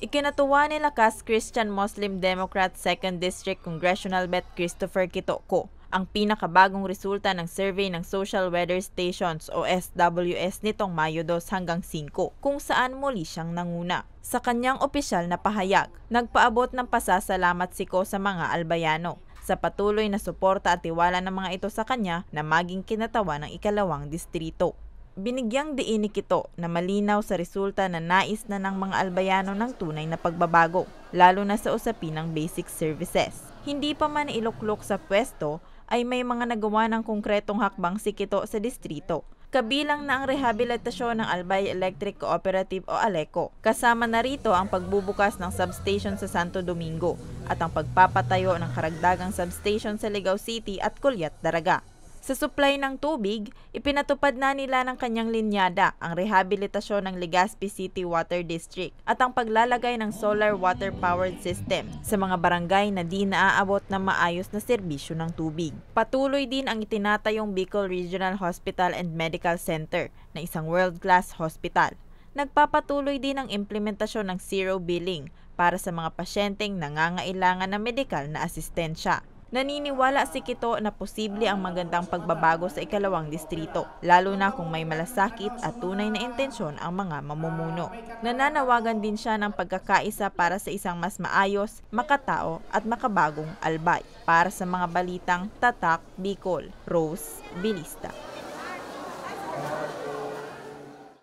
Ikinatuwa ni Lakas Christian Muslim Democrat 2nd District Congressional Bet Christopher Kitoko ang pinakabagong resulta ng survey ng Social Weather Stations o SWS nitong Mayo 2 hanggang 5 kung saan muli siyang nanguna. Sa kanyang opisyal na pahayag, nagpaabot ng pasasalamat si Ko sa mga albayano sa patuloy na suporta at tiwala ng mga ito sa kanya na maging kinatawa ng ikalawang distrito. Binigyang diin ni Kito na malinaw sa resulta na nais na ng mga albayano ng tunay na pagbabago, lalo na sa usapin ng basic services. Hindi pa man iluklok sa pwesto ay may mga nagawa ng konkretong hakbang si Kito sa distrito. Kabilang na ang rehabilitasyon ng Albay Electric Cooperative o ALECO. Kasama na rito ang pagbubukas ng substation sa Santo Domingo at ang pagpapatayo ng karagdagang substation sa Ligao City at Culiat, Daraga. Sa supply ng tubig, ipinatupad na nila ng kanyang linyada ang rehabilitasyon ng Legazpi City Water District at ang paglalagay ng solar water-powered system sa mga barangay na di naaabot ng maayos na serbisyo ng tubig. Patuloy din ang itinatayong Bicol Regional Hospital and Medical Center na isang world-class hospital. Nagpapatuloy din ang implementasyon ng zero billing para sa mga pasyenteng nangangailangan ng medikal na asistensya. Naniniwala si Kito na posible ang magandang pagbabago sa ikalawang distrito, lalo na kung may malasakit at tunay na intensyon ang mga mamumuno. Nananawagan din siya ng pagkakaisa para sa isang mas maayos, makatao at makabagong Albay. Para sa mga balitang Tatak Bicol, Rose Bilista.